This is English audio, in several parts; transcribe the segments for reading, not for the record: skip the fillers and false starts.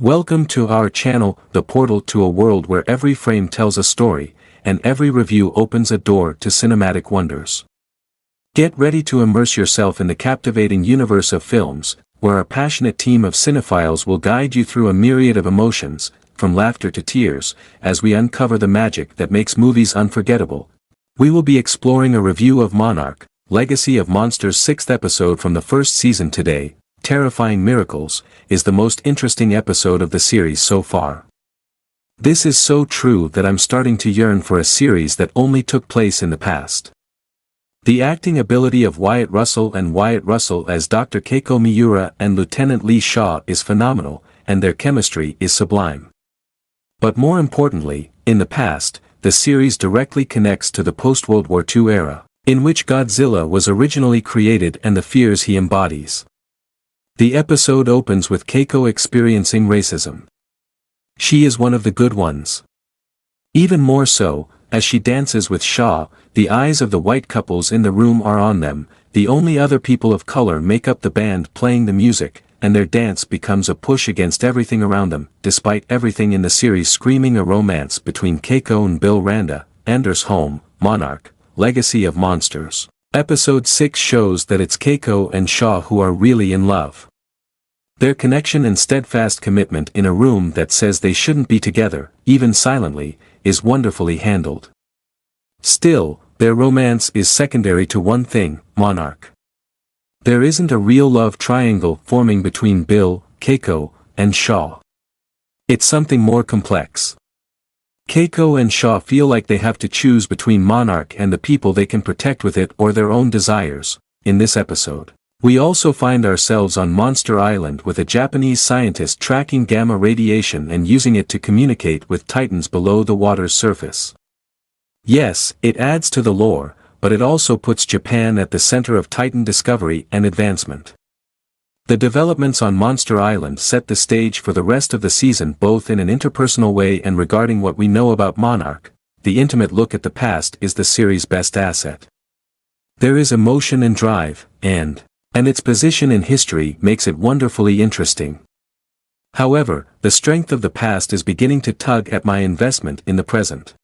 Welcome to our channel, the portal to a world where every frame tells a story, and every review opens a door to cinematic wonders. Get ready to immerse yourself in the captivating universe of films, where a passionate team of cinephiles will guide you through a myriad of emotions, from laughter to tears, as we uncover the magic that makes movies unforgettable. We will be exploring a review of Monarch, Legacy of Monsters' 6th episode from the first season today. Terrifying Miracles is the most interesting episode of the series so far. This is so true that I'm starting to yearn for a series that only took place in the past. The acting ability of Wyatt Russell as Dr. Keiko Miura and Lieutenant Lee Shaw is phenomenal, and their chemistry is sublime. But more importantly, in the past, the series directly connects to the post-World War II era, in which Godzilla was originally created and the fears he embodies. The episode opens with Keiko experiencing racism. She is one of the good ones. Even more so, as she dances with Shaw, the eyes of the white couples in the room are on them. The only other people of color make up the band playing the music, and their dance becomes a push against everything around them, despite everything in the series screaming a romance between Keiko and Bill Randa. Anders home, Monarch, Legacy of Monsters. Episode 6 shows that it's Keiko and Shaw who are really in love. Their connection and steadfast commitment in a room that says they shouldn't be together, even silently, is wonderfully handled. Still, their romance is secondary to one thing, Monarch. There isn't a real love triangle forming between Bill, Keiko, and Shaw. It's something more complex. Keiko and Shaw feel like they have to choose between Monarch and the people they can protect with it or their own desires. In this episode, we also find ourselves on Monster Island with a Japanese scientist tracking gamma radiation and using it to communicate with titans below the water's surface. Yes, it adds to the lore, but it also puts Japan at the center of titan discovery and advancement. The developments on Monster Island set the stage for the rest of the season both in an interpersonal way and regarding what we know about Monarch. The intimate look at the past is the series' best asset. There is emotion and drive, and its position in history makes it wonderfully interesting. However, the strength of the past is beginning to tug at my investment in the present.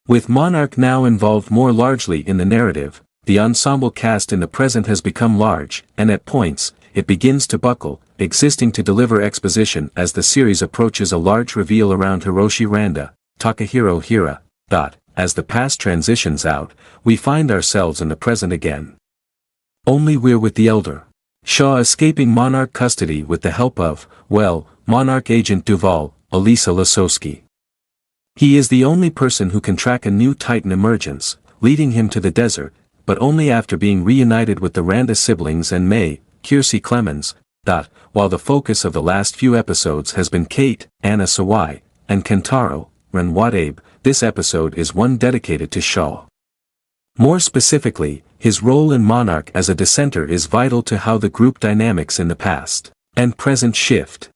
With Monarch now involved more largely in the narrative, the ensemble cast in the present has become large, and at points, it begins to buckle, existing to deliver exposition as the series approaches a large reveal around Hiroshi Randa, Takahiro Hira. As the past transitions out, we find ourselves in the present again. Only we're with the elder Shaw escaping Monarch custody with the help of, Monarch agent Duval, Elisa Lasowski. He is the only person who can track a new Titan emergence, leading him to the desert, but only after being reunited with the Randa siblings and May, Kiersey Clemens. While the focus of the last few episodes has been Kate, Anna Sawai, and Kentaro, Ren Watabe, this episode is one dedicated to Shaw. More specifically, his role in Monarch as a dissenter is vital to how the group dynamics in the past and present shift.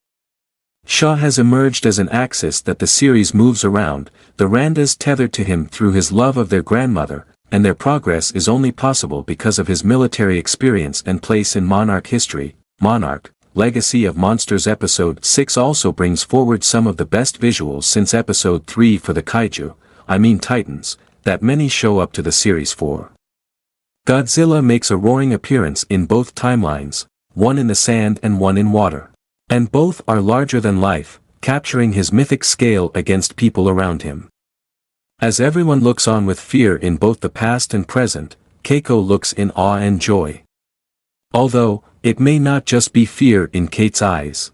Shaw has emerged as an axis that the series moves around, the Randas tethered to him through his love of their grandmother, and their progress is only possible because of his military experience and place in Monarch history. Monarch, Legacy of Monsters Episode 6 also brings forward some of the best visuals since Episode 3 for the kaiju, Titans, that many show up to the series for. Godzilla makes a roaring appearance in both timelines, one in the sand and one in water. And both are larger than life, capturing his mythic scale against people around him. As everyone looks on with fear in both the past and present, Keiko looks in awe and joy. Although, it may not just be fear in Kate's eyes.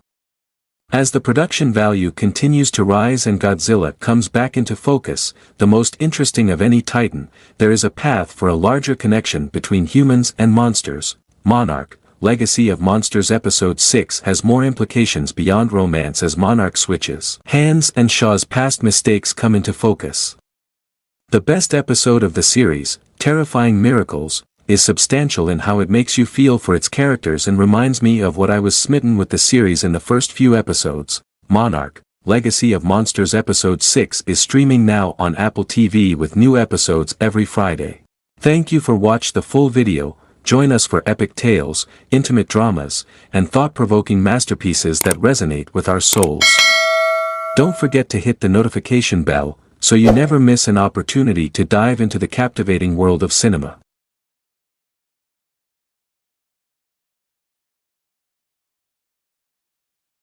As the production value continues to rise and Godzilla comes back into focus, the most interesting of any Titan, there is a path for a larger connection between humans and monsters. Monarch, Legacy of Monsters Episode 6 has more implications beyond romance as Monarch switches hands and Shaw's past mistakes come into focus. The best episode of the series, Terrifying Miracles, is substantial in how it makes you feel for its characters and reminds me of what I was smitten with the series in the first few episodes. Monarch, Legacy of Monsters Episode 6 is streaming now on Apple TV with new episodes every Friday. Thank you for watching the full video. join us for epic tales, intimate dramas, and thought-provoking masterpieces that resonate with our souls. Don't forget to hit the notification bell, so you never miss an opportunity to dive into the captivating world of cinema.